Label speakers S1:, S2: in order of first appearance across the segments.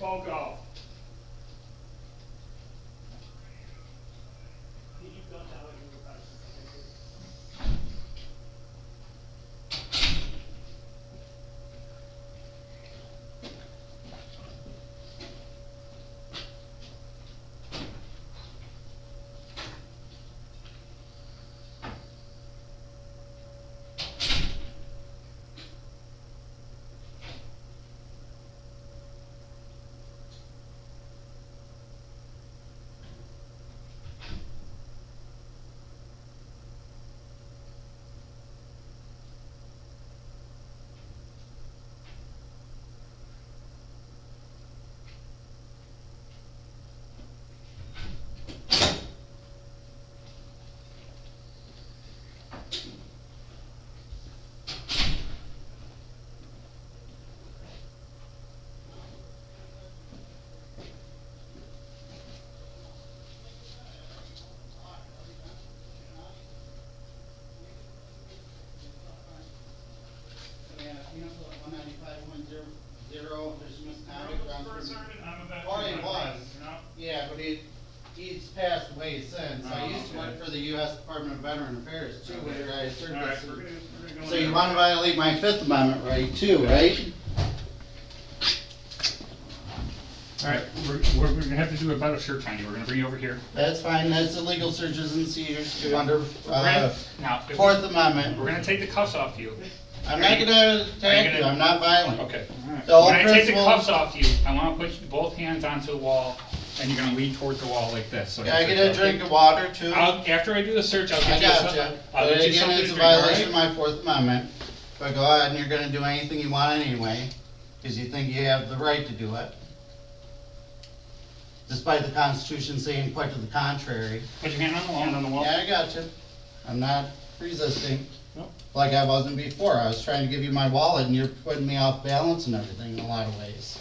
S1: Foco.
S2: Or he was. Yeah, but he's passed away since. I used to work for the U.S. Department of Veteran Affairs too, where I served.
S1: All right,
S2: as
S1: we're gonna
S2: so you want to violate my Fifth Amendment right too, right?
S1: All right, we're gonna have to do a better search on you. We're gonna bring you over here.
S2: That's fine. That's illegal searches and seizures too under
S1: Now,
S2: Fourth Amendment.
S1: we're gonna take the cuffs off you.
S2: I'm not gonna attack you. I'm not violent.
S1: Okay. All right.
S2: The whole
S1: When I take the
S2: principle-
S1: cuffs off you, I want to put both hands onto the wall, and you're gonna lean towards the wall like this. So
S2: Can I get a drink of water too?
S1: After I do the search, I'll
S2: I
S1: get you.
S2: got you.
S1: I'll
S2: But
S1: get you
S2: again,
S1: something
S2: it's
S1: to
S2: a
S1: drink, all
S2: violation of
S1: right?
S2: my Fourth Amendment. But go ahead and you're gonna do anything you want anyway, because you think you have the right to do it. Despite the Constitution saying quite to the contrary.
S1: Put your hand on the wall. Hand on the wall.
S2: Yeah, I got you. I'm not resisting.
S1: Nope.
S2: Like I wasn't before. I was trying to give you my wallet and you're putting me off balance and everything in a lot of ways.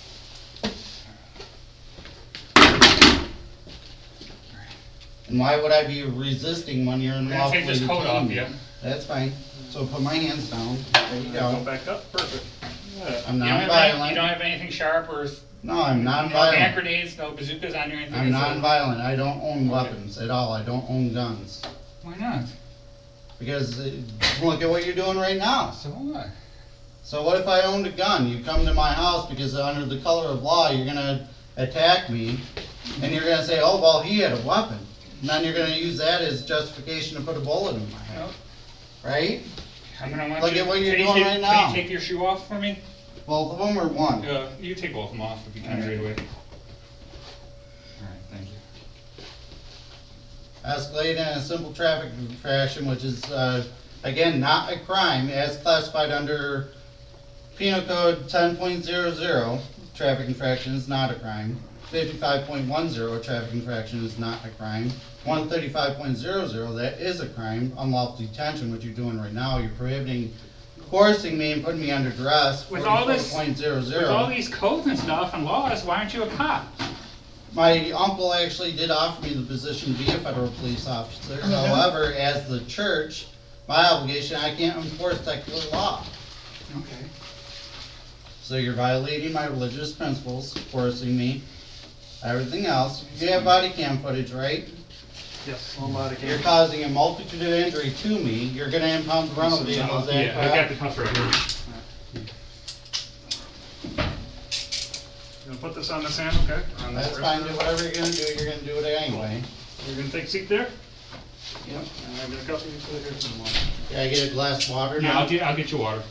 S2: And why would I be resisting when you're
S1: I'm gonna
S2: unlawfully
S1: take this coat off
S2: detaining
S1: you.
S2: me? That's fine. So put my hands down. There you
S1: Go
S2: go.
S1: back up. Perfect. Good.
S2: I'm
S1: You don't have
S2: non-violent.
S1: you don't have anything sharp or
S2: No, I'm
S1: no hand
S2: non-violent.
S1: grenades, no bazookas on you or anything?
S2: I'm
S1: like that?
S2: non-violent. I don't own weapons at all. I don't own guns.
S1: Why not?
S2: Because look at what you're doing right now.
S1: So what?
S2: So what if I owned a gun? You come to my house because under the color of law you're gonna attack me, and you're gonna say, oh well, he had a weapon, and then you're gonna use that as justification to put a bullet in my head,
S1: Nope.
S2: right?
S1: I'm gonna want
S2: Look
S1: you,
S2: at what you're
S1: can you
S2: doing
S1: take,
S2: right now.
S1: Can you take your shoe off for me?
S2: Both of them or one?
S1: You take both of them off if you can right away. Alright, thank you.
S2: Escalate in a simple traffic infraction, which is again not a crime, as classified under Penal Code 10.00. Traffic infraction is not a crime. 55.10, traffic infraction is not a crime. 135.00, that is a crime. Unlawful detention, what you're doing right now, you're prohibiting, coercing me and putting me under duress.
S1: With all this,
S2: 44.00.
S1: with all these codes and stuff and laws, why aren't you a cop?
S2: My uncle actually did offer me the position to be a federal police officer. However, as the church, my obligation, I can't enforce secular law.
S1: Okay.
S2: So you're violating my religious principles, forcing me, everything else. You have body cam footage, right?
S3: Yes, all body
S2: You're
S3: cam.
S2: causing a multitude of injury to me. You're gonna impound the rental vehicle, is that
S1: Yeah, I got
S2: correct?
S1: the cuff right here.
S3: You gonna put this on this hand, okay? On this
S2: That's
S3: wrist?
S2: fine, do whatever you're gonna do, you're gonna do it anyway.
S3: You're gonna take a seat there?
S2: Yep.
S3: And I'm gonna cuff you to here for the moment.
S2: Can I get a glass of water
S1: Yeah,
S2: now?
S1: I'll get you water.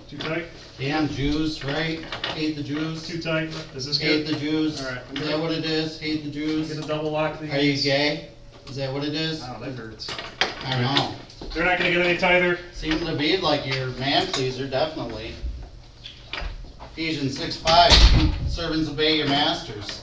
S3: Too tight?
S2: Damn Jews, right? Hate the Jews.
S3: Too tight? Is this
S2: Hate
S3: good?
S2: the Jews.
S3: All right.
S2: Is that what it is? Hate the Jews?
S3: Get a double lock these.
S2: Are you gay? Is that what it is?
S3: Oh, that hurts.
S2: I know.
S3: They're not gonna get any tighter.
S2: Seems to be like you're a man pleaser, definitely. Ephesians 6:5, servants obey your masters.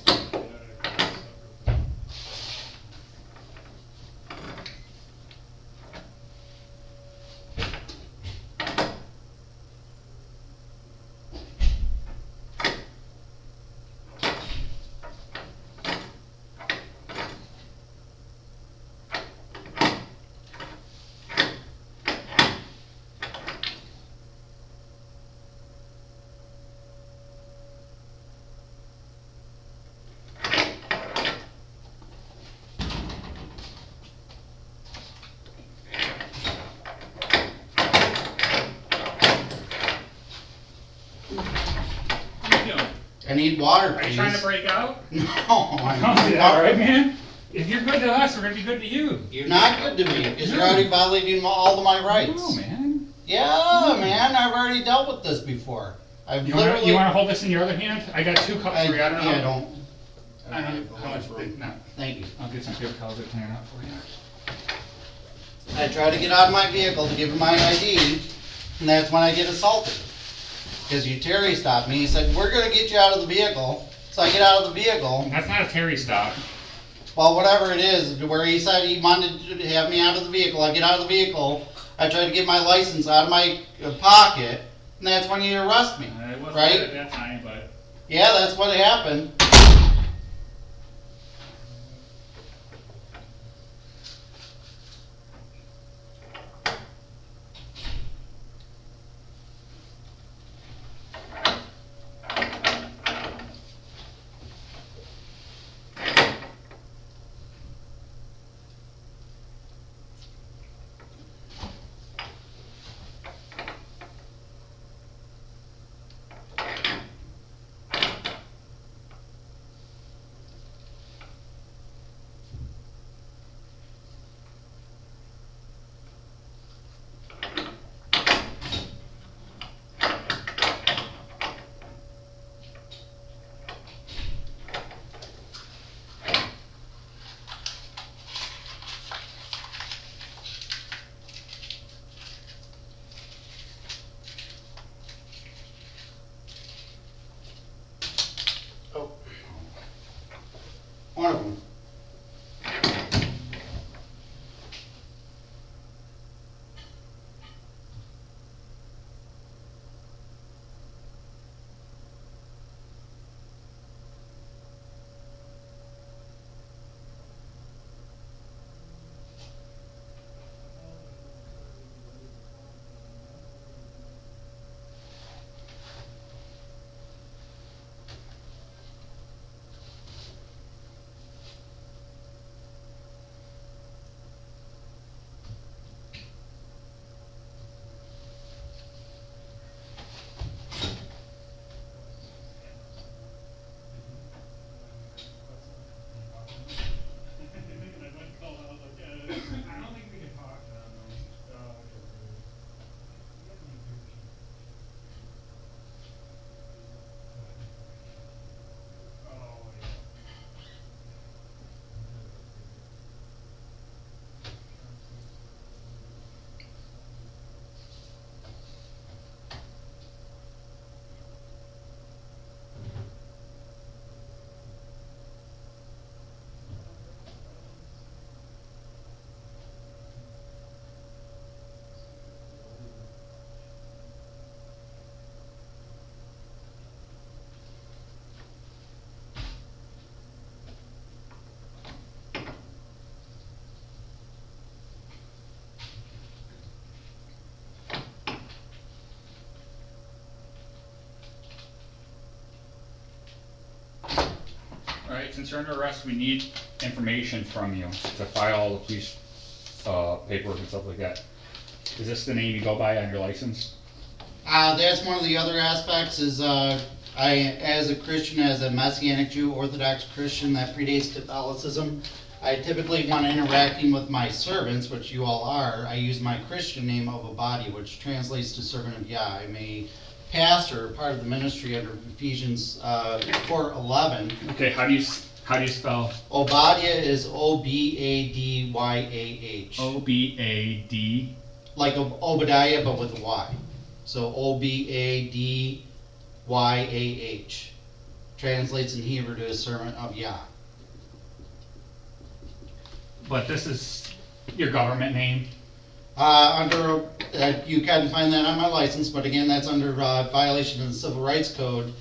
S2: I need water,
S1: Are
S2: please.
S1: you trying to break out?
S2: No, I
S1: Don't do
S2: need
S1: that,
S2: water.
S1: right, man? If you're good to us, we're gonna be good to you.
S2: You're not good to me, because you're
S1: No.
S2: already violating all of my rights.
S1: No, man.
S2: Yeah, man, I've already dealt with this before. I've
S1: You
S2: literally...
S1: wanna hold this in your other hand? I got 2 cups for you, I don't know.
S2: Yeah, don't.
S1: I don't know how much big, no.
S2: Thank you.
S1: I'll get some paper towels to clean it up for you.
S2: I try to get out of my vehicle to give him my ID, and that's when I get assaulted. Because Terry stopped me, he said, we're gonna get you out of the vehicle. So I get out of the vehicle,
S1: That's not a Terry stop.
S2: well, whatever it is, where he said he wanted to have me out of the vehicle, I get out of the vehicle, I try to get my license out of my pocket, and that's when you arrest me,
S1: It wasn't
S2: right?
S1: at that time, but.
S2: Yeah, that's what happened. Oh. One of them.
S1: I don't think we can talk to them though. Alright, since you're under arrest, we need information from you to file all the police paperwork and stuff like that. Is this the name you go by on your license?
S2: That's one of the other aspects is, I, as a Christian, as a Messianic Jew, Orthodox Christian that predates Catholicism, I typically, when interacting with my servants, which you all are, I use my Christian name of Obadi, which translates to servant of Yah. I'm a pastor, part of the ministry under Ephesians 4:11.
S1: Okay, how do you spell?
S2: Obadiah is O-B-A-D-Y-A-H.
S1: O-B-A-D.
S2: Like Obadiah, but with a Y. So O-B-A-D-Y-A-H. Translates in Hebrew to a servant of Yah.
S1: But this is your government name?
S2: You can find that on my license, but again, that's under violation of the Civil Rights Code.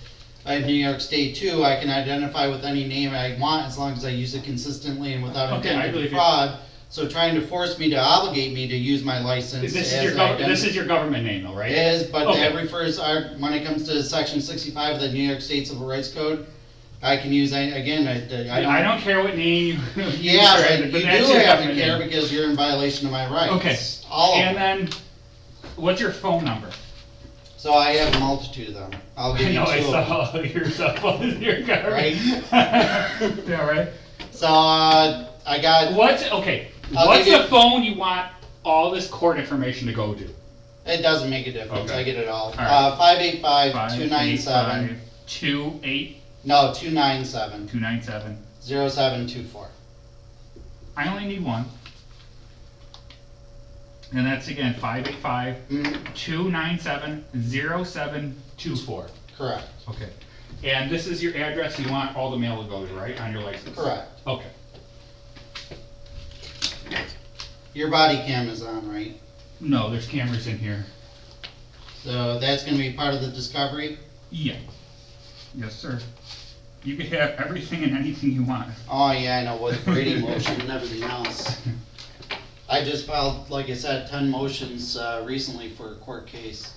S2: In New York State too, I can identify with any name I want as long as I use it consistently and without
S1: Okay, I
S2: intent to
S1: believe you.
S2: defraud. So trying to force me to obligate me to use my license
S1: This
S2: as
S1: is your government name though, right?
S2: It is, but
S1: Okay.
S2: that refers, when it comes to section 65 of the New York State Civil Rights Code, I can use, again,
S1: I don't care what name you use.
S2: Yeah,
S1: right,
S2: but
S1: but
S2: you
S1: that's
S2: do
S1: your
S2: have to
S1: government
S2: care
S1: name.
S2: because you're in violation of my rights.
S1: Okay,
S2: All of
S1: and
S2: them.
S1: then, what's your phone number?
S2: So So I have a multitude of them. I'll give
S1: I
S2: you
S1: know, I
S2: two of them.
S1: saw your cell phone in your car.
S2: Right?
S1: Yeah, right.
S2: So I got.
S1: Okay,
S2: I'll
S1: what's
S2: give you-
S1: the phone you want all this court information to go to?
S2: It doesn't make a difference.
S1: Okay.
S2: I get it all.
S1: All right.
S2: 585-297.
S1: 28
S2: No, 297
S1: 297.
S2: 0724.
S1: I only need one. And that's again 585
S2: Mhm.
S1: 297 0724.
S2: Correct.
S1: Okay. And this is your address you want all the mail to go to, right? On your license?
S2: Correct.
S1: Okay.
S2: Your body cam is on, right?
S1: No, there's cameras in here.
S2: So that's going to be part of the discovery?
S1: Yeah. Yes, sir. You can have everything and anything you want.
S2: Oh, yeah, I know, with grading motion and everything else. I just filed, like I said, 10 motions recently for a court case.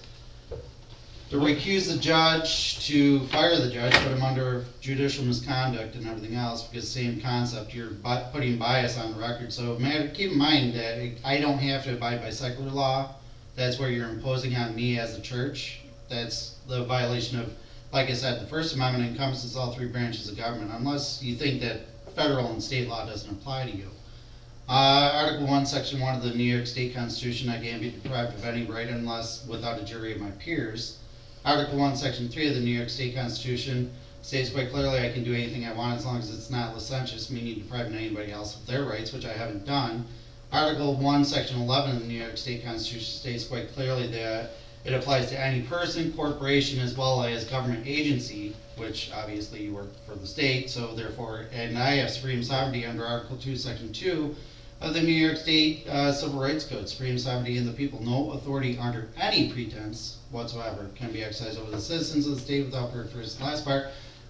S2: To recuse the judge, to fire the judge, put him under judicial misconduct and everything else, because same concept, you're putting bias on the record. So keep in mind that I don't have to abide by secular law. That's where you're imposing on me as a church. That's the violation of, like I said, the First Amendment encompasses all three branches of government, unless you think that federal and state law doesn't apply to you. Article 1, Section 1 of the New York State Constitution, I can't be deprived of any right unless without a jury of my peers. Article 1, Section 3 of the New York State Constitution states quite clearly I can do anything I want as long as it's not licentious, meaning depriving anybody else of their rights, which I haven't done. Article 1, Section 11 of the New York State Constitution states quite clearly that it applies to any person, corporation, as well as government agency, which obviously you work for the state, so therefore, and I have supreme sovereignty under Article 2, Section 2 of the New York State Civil Rights Code. Supreme sovereignty in the people. No authority under any pretense whatsoever can be exercised over the citizens of the state without first and last part.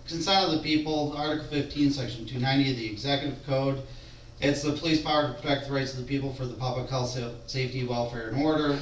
S2: Consent of the people, Article 15, Section 290 of the Executive Code. It's the police power to protect the rights of the people for the public health, safety, welfare, and order.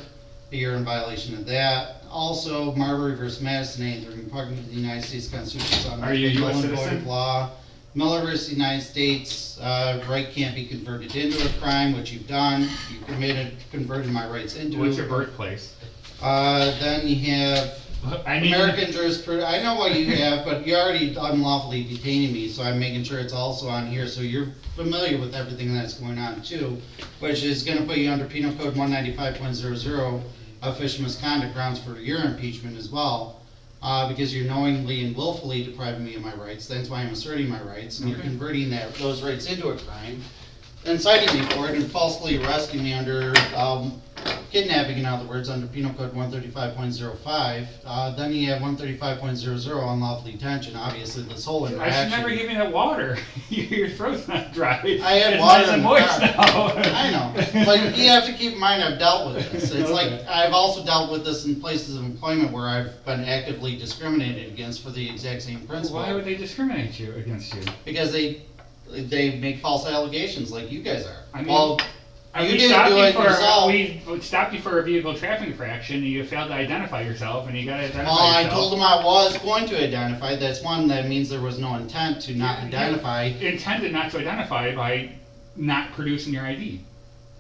S2: You're in violation of that. Also, Marbury versus Madison, anything repugnant to the United States Constitution.
S1: Are you a U.S. citizen?
S2: Law. Miller versus United States, right can't be converted into a crime, which you've done. You converted my rights into.
S1: What's your birthplace?
S2: Then you have American jurisprudence. I know what you have, but you're already unlawfully detaining me, so I'm making sure it's also on here, so you're familiar with everything that's going on too, which is going to put you under Penal Code 195.00, official misconduct grounds for your impeachment as well. Because you're knowingly and willfully depriving me of my rights. That's why I'm asserting my rights, and you're converting those rights into a crime, and citing me for it, and falsely arresting me under kidnapping, in other words, under Penal Code 135.05. Then you have 135.00, unlawful detention. Obviously, this whole
S1: I
S2: interaction.
S1: should never give you that water. Your throat's not dry.
S2: I have
S1: it's
S2: water
S1: nice and
S2: in the
S1: moist
S2: car.
S1: now.
S2: I know, but you have to keep in mind I've dealt with this. It's
S1: Okay.
S2: like I've also dealt with this in places of employment where I've been actively discriminated against for the exact same principle.
S1: Why would they discriminate against you?
S2: Because they make false allegations like you guys are.
S1: I mean,
S2: Well, you
S1: we
S2: didn't
S1: stopped
S2: do
S1: you
S2: it
S1: for
S2: yourself.
S1: we stopped you for a vehicle traffic infraction, and you failed to identify yourself, and you got to identify
S2: Well, I
S1: yourself.
S2: told them I was going to identify. That's one. That means there was no intent to not identify.
S1: Intended not to identify by not producing your ID.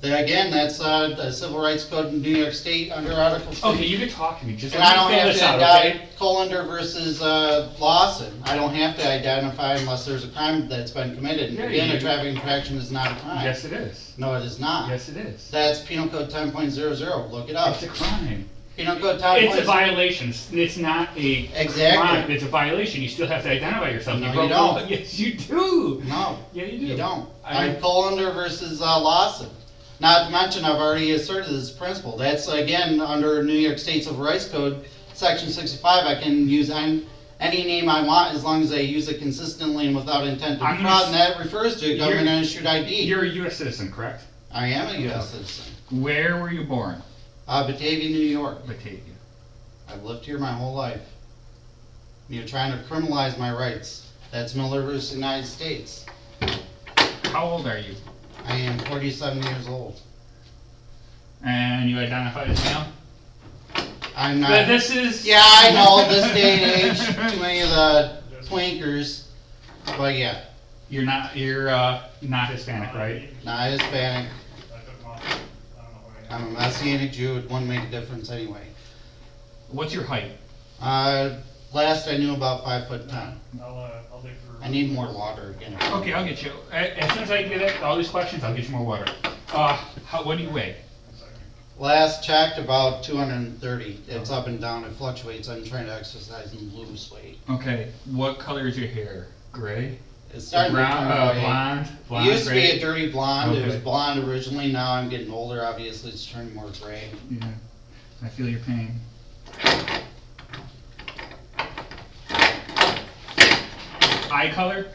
S2: Then again, that's the Civil Rights Code in New York State under Article 3.
S1: Okay, you can talk to me. Just
S2: And
S1: let
S2: I don't
S1: me fill
S2: have
S1: this
S2: to
S1: out,
S2: identify
S1: okay?
S2: Colander versus Lawson. I don't have to identify unless there's a crime that's been committed. And
S1: Yeah,
S2: again,
S1: you-
S2: a traffic infraction is not a crime.
S1: Yes, it is.
S2: No, it is not.
S1: Yes, it is.
S2: That's Penal Code 10.00. Look it up.
S1: It's a crime.
S2: Penal Code 10.00.
S1: It's a violation. It's not a
S2: Exactly.
S1: crime. It's a violation. You still have to identify yourself.
S2: No, you
S1: broke the
S2: don't.
S1: law. Yes, you do.
S2: No,
S1: Yeah, you do.
S2: you don't.
S1: I
S2: I'm Colander versus Lawson. Not to mention, I've already asserted this principle. That's, again, under New York State Civil Rights Code, Section 65, I can use any name I want as long as I use it consistently and without intent to
S1: I'm
S2: defraud,
S1: gonna
S2: and that refers to a government-issued ID.
S1: You're a U.S. citizen, correct?
S2: I am a U.S. citizen.
S1: Where were you born?
S2: Batavia, New York.
S1: Batavia.
S2: I've lived here my whole life. You're trying to criminalize my rights. That's Miller versus United States.
S1: How old are you?
S2: I am 47 years old.
S1: And you identify as male?
S2: I'm not.
S1: But this is...
S2: Yeah, I know, this day and age, too many of the twinkers, but yeah,
S1: You're not Hispanic, right?
S2: not Hispanic. I'm a Messianic Jew, it wouldn't make a difference anyway.
S1: What's your height?
S2: Last I knew about 5'10".
S3: I'll dig for.
S2: I need more water again.
S1: Okay, I'll get you. As soon as I get all these questions, I'll get you more water. What do you weigh?
S2: Last checked about 230. It's up and down. It fluctuates. I'm trying to exercise and lose weight.
S1: Okay, what color is your hair? Gray?
S2: It's starting to turn gray.
S1: Blonde?
S2: It used to be a dirty blonde. It was
S1: Okay.
S2: blonde originally. Now I'm getting older. Obviously, it's turning more gray.
S1: Yeah, I feel your pain. Eye color?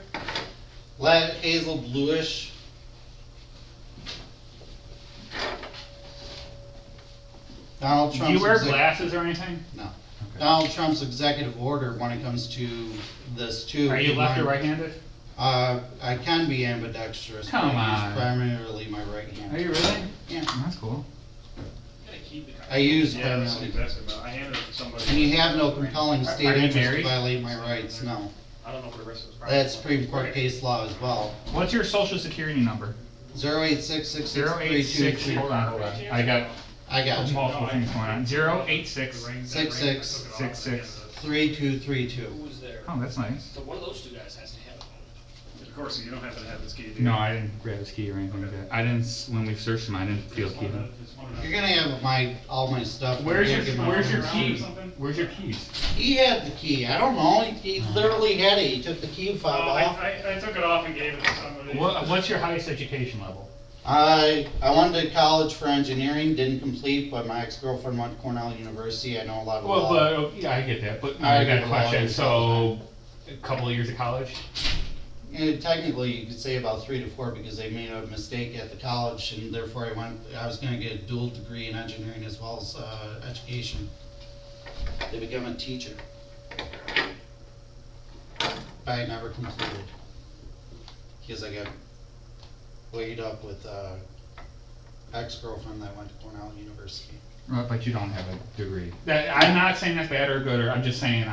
S2: Hazel bluish. Donald
S1: Do
S2: Trump's
S1: you wear glasses or anything?
S2: No.
S1: Okay.
S2: Donald Trump's executive order when it comes to this too.
S1: Are you left or right-handed?
S2: I can be ambidextrous.
S1: Come
S2: but I use
S1: on.
S2: primarily my right hand.
S1: Are you really?
S2: Yeah.
S1: That's cool.
S2: I use
S3: Yeah, that's
S2: primarily.
S3: exactly about, I handed it to somebody.
S2: And you have no compelling state
S1: Are you
S2: interest to
S1: married?
S2: violate my rights. No.
S3: I don't know if the rest of this. probably-
S2: That's Supreme Court case law as well.
S1: What's your social security number?
S2: 0866632.
S1: 086, hold on. I got
S2: I got you.
S1: multiple things going on. 086.
S3: The ring- that
S2: 66,
S3: ring, I took it off
S1: 66.
S3: and
S2: 3232.
S4: Who was there?
S1: Oh, that's nice.
S4: So one of those two guys has to have it.
S3: Of course, you don't happen to have this key, do you?
S1: No, I didn't grab his key or anything like that. I didn't, when we searched him, I didn't feel key.
S2: You're gonna have all my stuff.
S1: Where's
S2: You
S1: your,
S2: can't get my
S1: where's your
S2: own.
S1: key?
S3: something?
S1: Where's your keys?
S2: He had the key. I don't know. He literally had it. He took the key fob
S3: Oh,
S2: off.
S3: I took it off and gave it to somebody.
S1: What's your highest education level?
S2: I went to college for engineering, didn't complete, but my ex-girlfriend went to Cornell University. I know a lot of
S1: Well,
S2: law.
S1: but, yeah, I get that, but
S2: I
S1: I got
S2: get
S1: a
S2: law
S1: question,
S2: and stuff like
S1: so, a couple of years of college?
S2: Technically, you could say about 3 to 4 because they made a mistake at the college, and therefore I was gonna get a dual degree in engineering as well as education. To become a teacher. I never completed. Because I got weighed up with ex-girlfriend that went to Cornell University.
S1: But you don't have a degree. I'm not saying that's bad or good, or I'm just saying,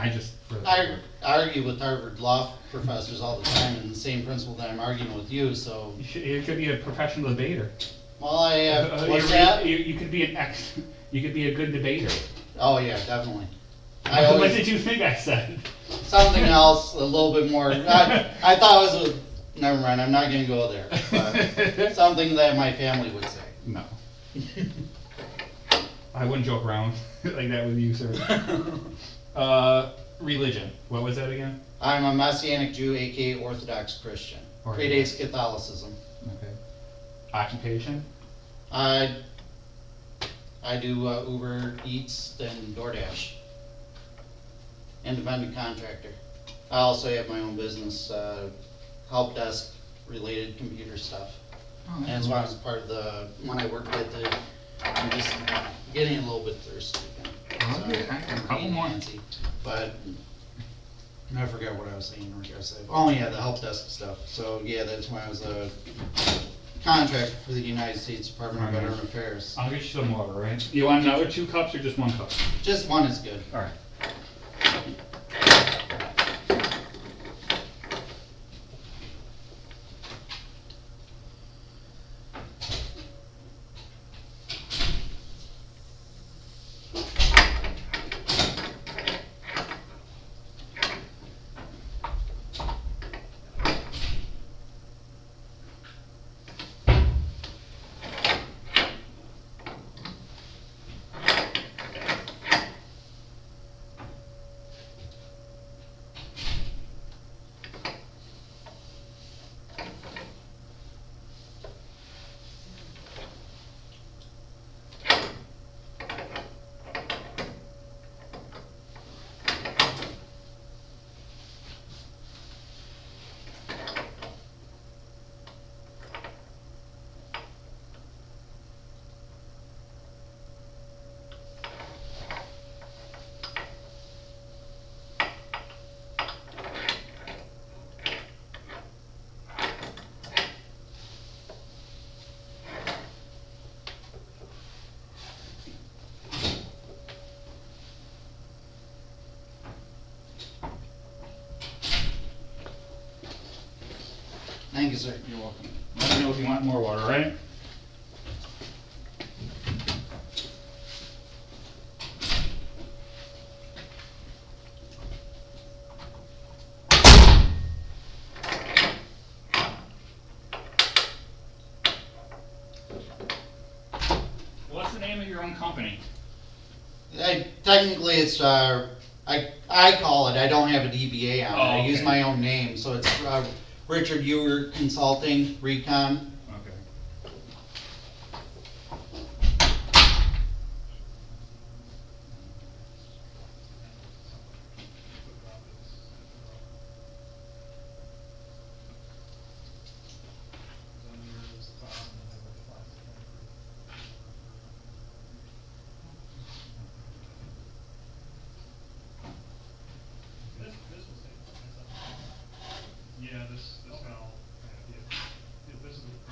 S1: for the
S2: I argue with Harvard law professors all the time, and the same principle that I'm arguing with you, so.
S1: You could be a professional debater.
S2: Well, I have, what's that?
S1: You could be you could be a good debater.
S2: Oh, yeah, definitely.
S1: What did you think I said?
S2: Something else, a little bit more, I thought it was, never mind, I'm not gonna go there. But something that my family would say.
S1: No. I wouldn't joke around like that with you, sir. Religion. What was that again?
S2: I'm a Messianic Jew, aka Orthodox Christian. Predates Catholicism.
S1: Okay. Occupation?
S2: I do Uber Eats and DoorDash. Independent contractor. I also have my own business, help desk related computer stuff.
S1: Oh,
S2: And that's why I was part of when I worked at I'm just getting a little bit thirsty again.
S1: Okay, a couple
S2: being
S1: more.
S2: antsy. But I forgot what I was saying in regards to that. Oh yeah, the help desk stuff. So yeah, that's why I was a contractor for the United States Department of
S1: Alright.
S2: Veteran Affairs.
S1: I'll get you some water, right? You want another 2 cups or just 1 cup?
S2: Just one is good.
S1: Alright.
S2: Thank you, sir.
S1: You're welcome. Let me know if you want more water, right? company?
S2: Technically, it's, I call it, I don't have a DBA on it, I use
S1: okay.
S2: my own name, so it's, Richard Ewer Consulting, Recon.
S1: Okay.
S3: This was it. Yeah, this fell, yeah, this is the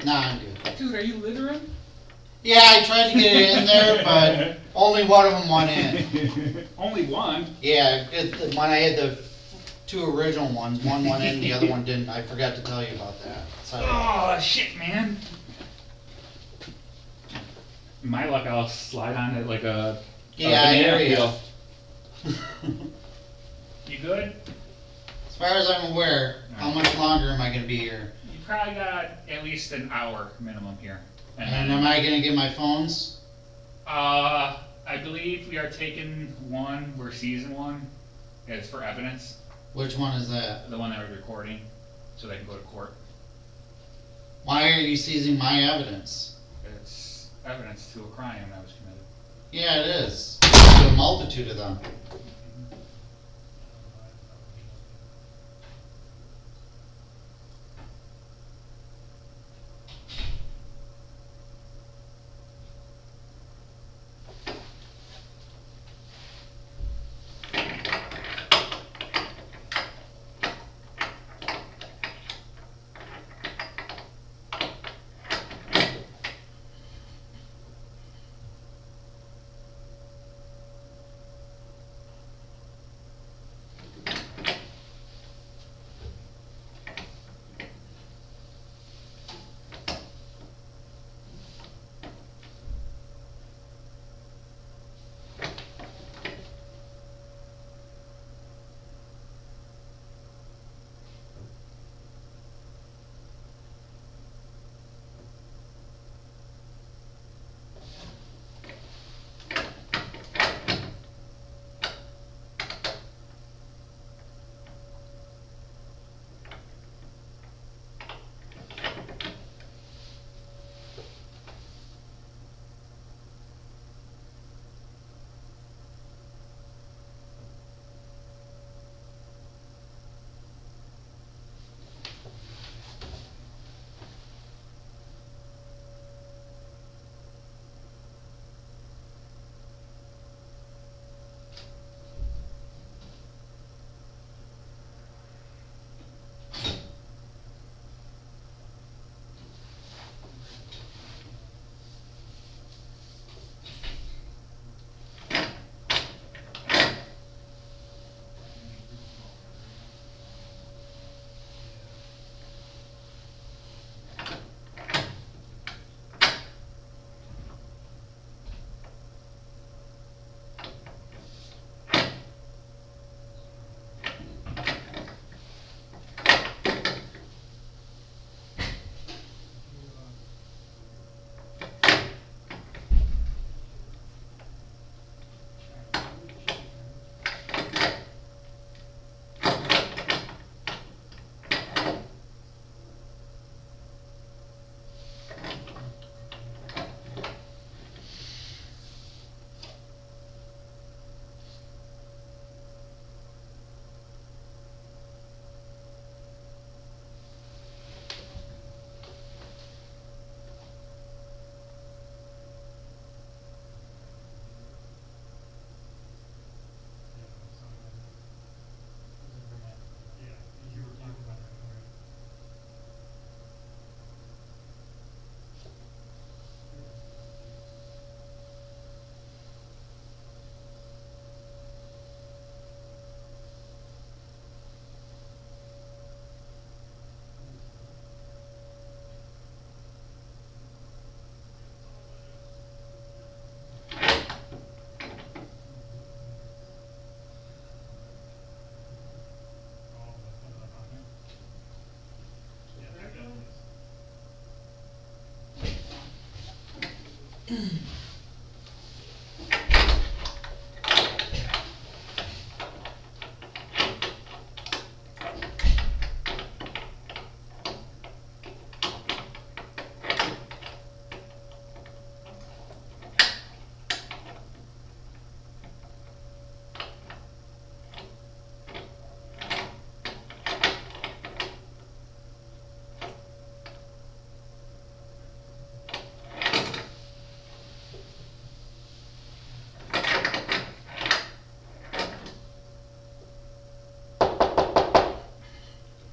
S2: Nah, I'm good.
S1: Dude, are you littering?
S2: Yeah, I tried to get it in there, but only one of them went in.
S1: Only one?
S2: Yeah, when I had the two original ones, one went in, the other one didn't. I forgot to tell you about that. Sorry.
S1: Oh, shit, man. My luck, I'll slide on it like a
S2: Yeah, I hear
S1: banana
S2: you.
S1: peel. You good?
S2: As far as I'm aware, how much longer am I gonna be here?
S1: You probably got at least an hour minimum here.
S2: And am I gonna get my phones?
S1: I believe we are taking one, we're seizing one. It's for evidence,
S2: Which one is that?
S1: the one that we're recording, so they can go to court.
S2: Why are you seizing my evidence?
S1: It's evidence to a crime that was committed.
S2: Yeah, it is. To a multitude of them.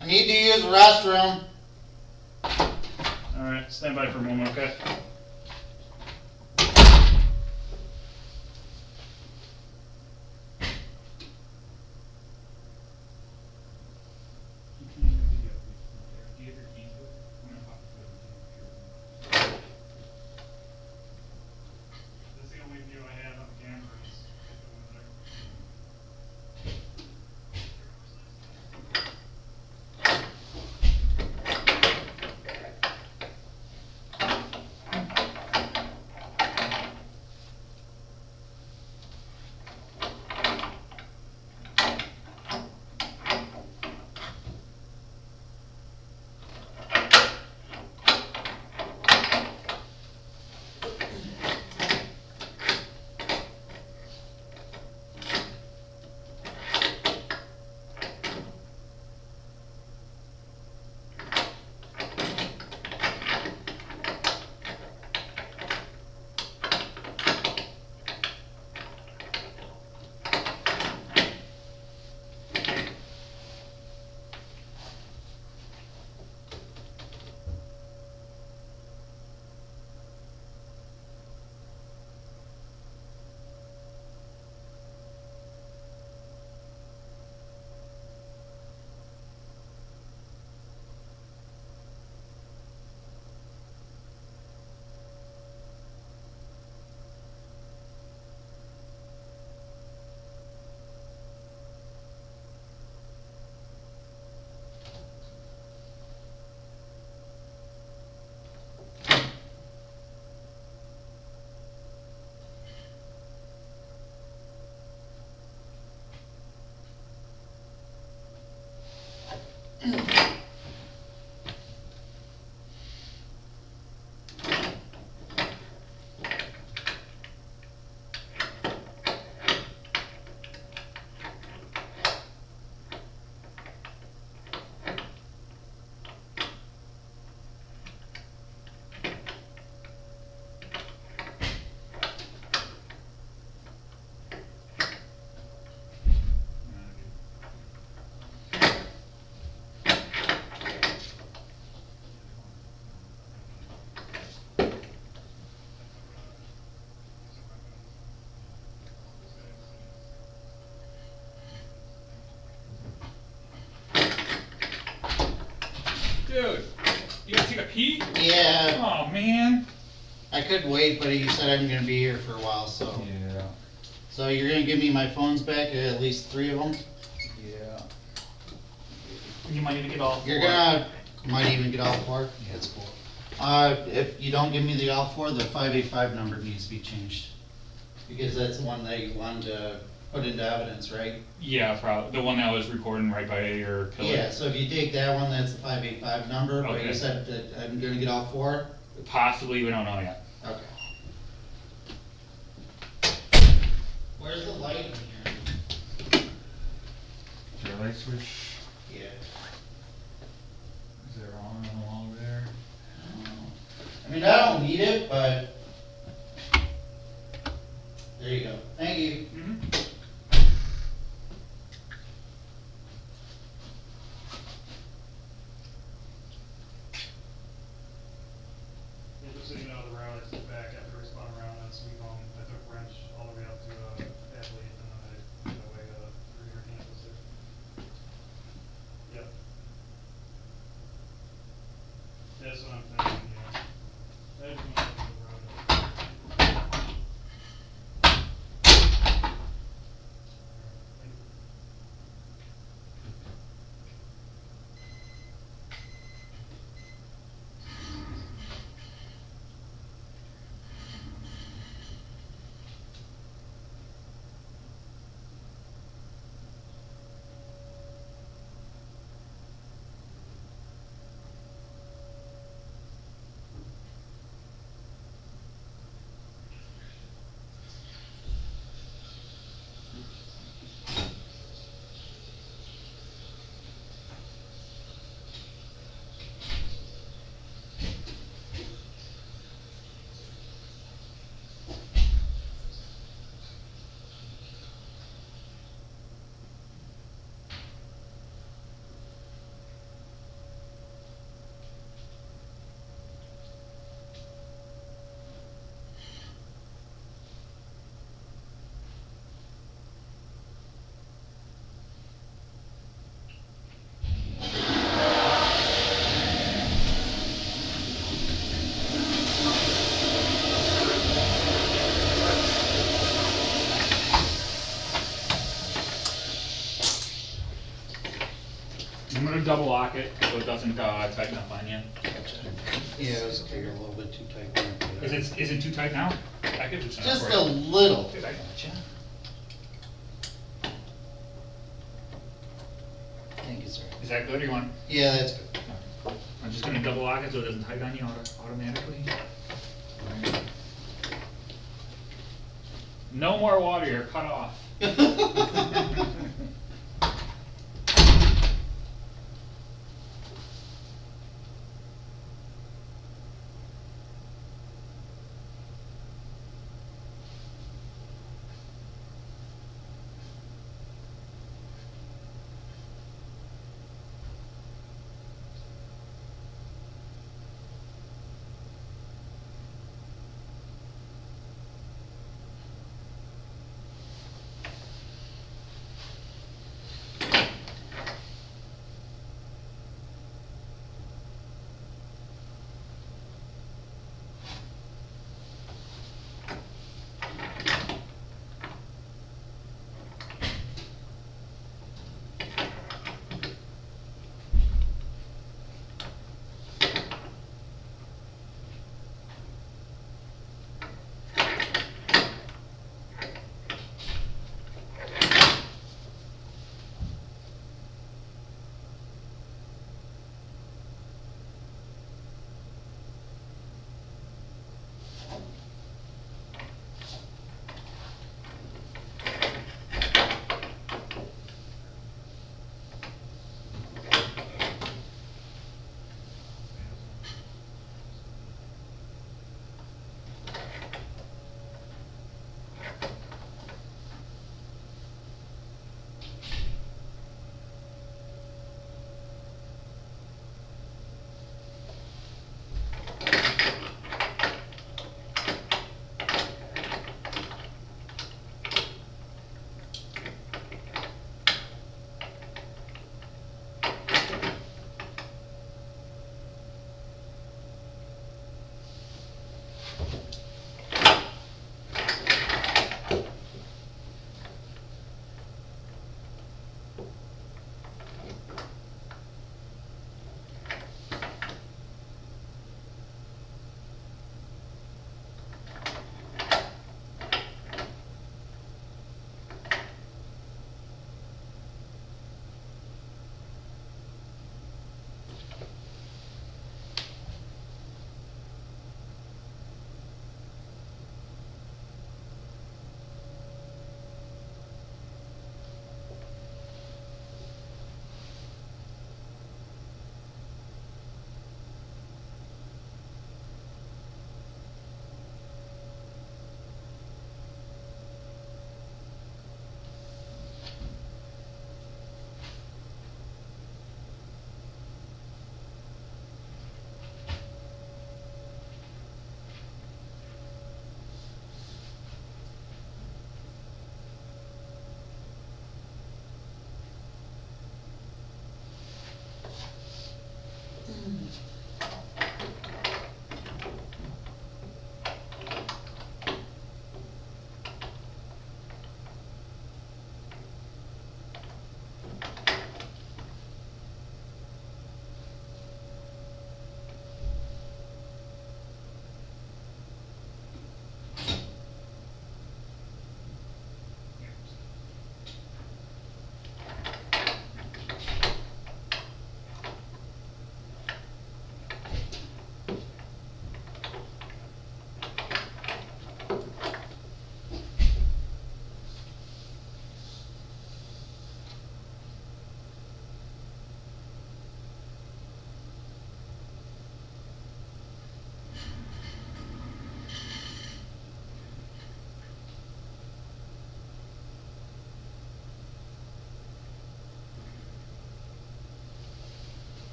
S2: I need to use the restroom.
S1: Alright.
S3: stand by for a moment, okay? That's the only view I have on the camera is over there.
S1: Dude, you gotta take a pee?
S2: Yeah,
S1: Oh, man.
S2: I could wait, but you said I'm gonna be here for a while, so.
S1: Yeah,
S2: So you're gonna give me my phones back, at least 3 of them?
S1: yeah.
S3: You might even get all
S2: You're
S3: four.
S2: might even get all 4?
S1: Yeah.
S2: That's cool. If you don't give me the all 4, the 585 number needs to be changed. Because that's the one that you wanted to put into evidence, right?
S1: Yeah, probably, the one that was recording right by your pillar.
S2: Yeah, so if you take that one, that's the 585 number, but
S1: Okay.
S2: you said that I'm gonna get all 4?
S1: Possibly, we don't know yet.
S2: Okay. Where's the light in here?
S1: Is there a light switch?
S2: Yeah.
S1: Is there on the wall over there?
S2: I mean, I don't need it, but there you go. Thank you.
S1: Mm-hmm.
S3: Yeah, just so you know, the route I took back after we spun around on Sweet Home, I took wrench all the way up to Athlete, and then I took away through your campus there. Yep. That's what I'm thinking, yeah. I just went over the route. Thank you.
S1: double lock it so it doesn't tighten up on you.
S2: Yeah, it was a little bit too tight.
S1: Is it too tight now? I could loosen it up
S2: Just
S1: for
S2: a
S1: you.
S2: little.
S1: Dude, I gotcha.
S2: Thank you, sir.
S1: Is that good or you want?
S2: Yeah, that's good.
S1: I'm just gonna double lock it so it doesn't tighten on you automatically. No more water, you're cut off.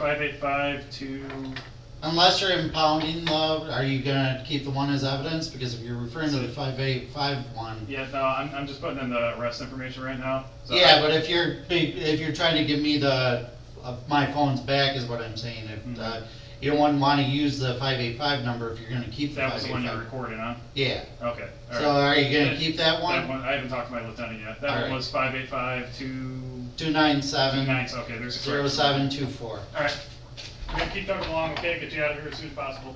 S3: 585 to,
S2: Unless you're impounding are you gonna keep the one as evidence? Because if you're referring to the 585 one.
S3: yeah, no, I'm just putting in the arrest information right now. So
S2: Yeah, but if you're trying to give me my phone's back is what I'm saying. If, you don't wanna use the 585 number if you're gonna keep the
S3: that was the one you're
S2: 585.
S3: recording on?
S2: Yeah.
S3: Okay,
S2: So
S3: alright.
S2: are you gonna keep that one?
S3: That one, I haven't talked to my lieutenant yet. That
S2: Alright.
S3: one was 585 to
S2: 297
S3: okay, there's a correction.
S2: 0724.
S3: Alright, we're gonna keep thumbing along, okay, get you out of here as soon as possible.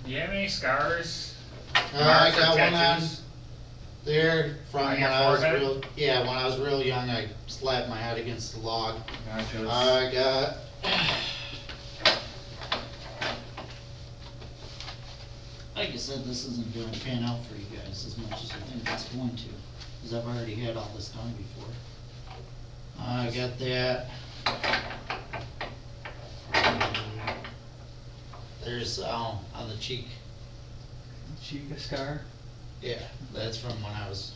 S1: Do you have any scars?
S2: I
S1: Marks or
S2: got one on
S1: tattoos?
S2: there from
S1: On
S2: when
S1: your
S2: I was
S1: forehead?
S2: when I was real young, I slapped my head against the log.
S1: Gotcha.
S2: I got, like I said, this isn't gonna pan out for you guys as much as I think it's going to, cause I've already had all this done before. I got that. There's, on the cheek.
S5: Chica scar?
S2: Yeah, that's from when I was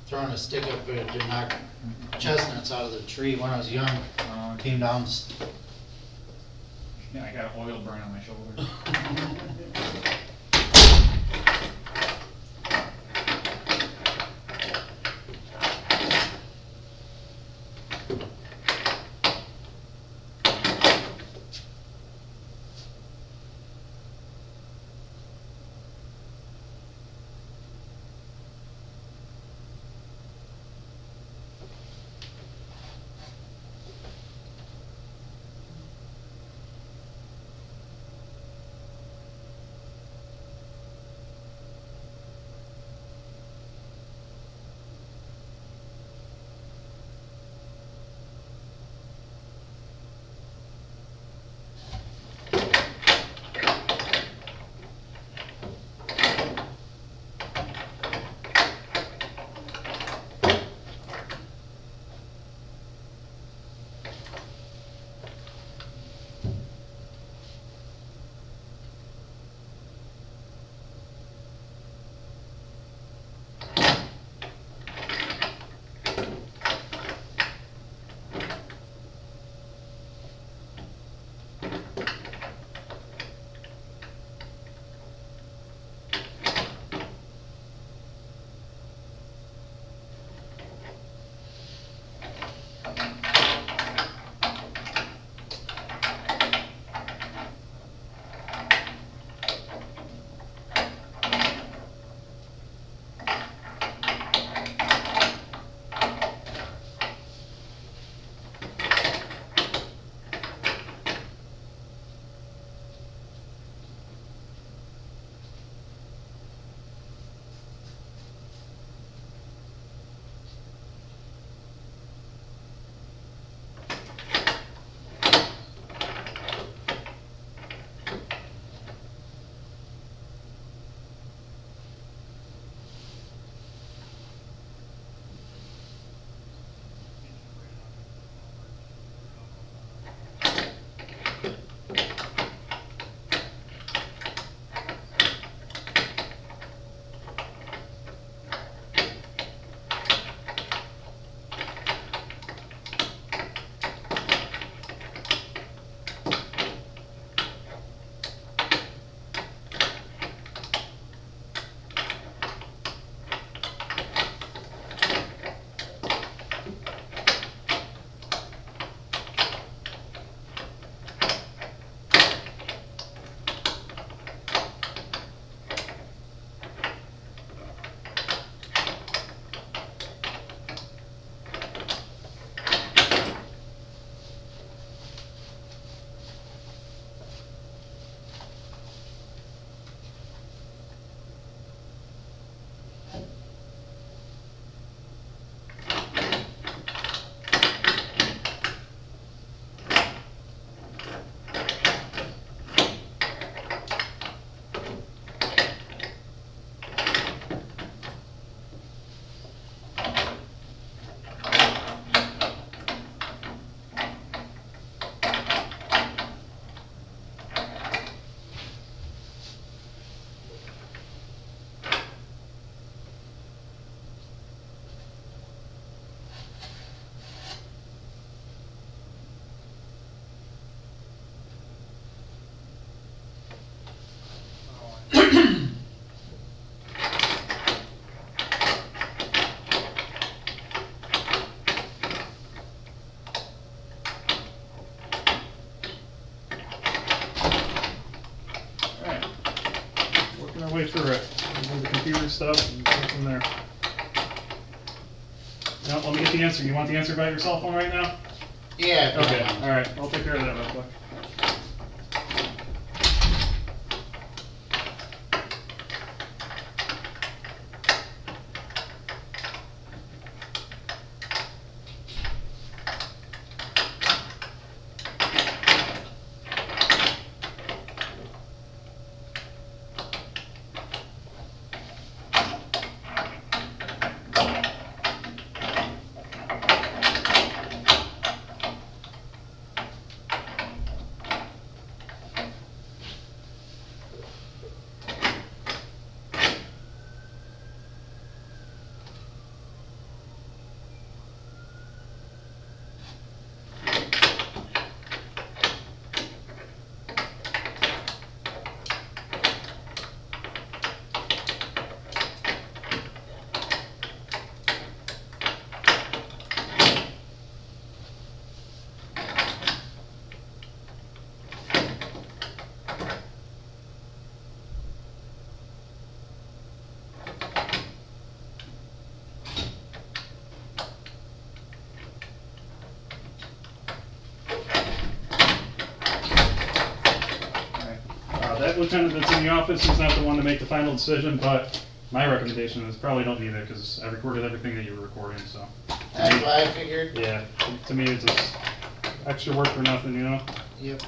S2: throwing a stick up to knock chestnuts out of the tree when I was young. Came down.
S1: Yeah, I got an oil burn on my shoulder.
S3: way through it. We'll do the computer stuff and go from there. Now, let me get the answer. You want the answer by your cell phone right now?
S2: Yeah.
S3: Okay, alright. I'll take care of that real quick. that lieutenant that's in the office, he's not the one to make the final decision, but my recommendation is probably don't need it, cause I recorded everything that you were recording, so.
S2: That's what I figured.
S3: Yeah, to me, it's just extra work for nothing, you know?
S2: Yep.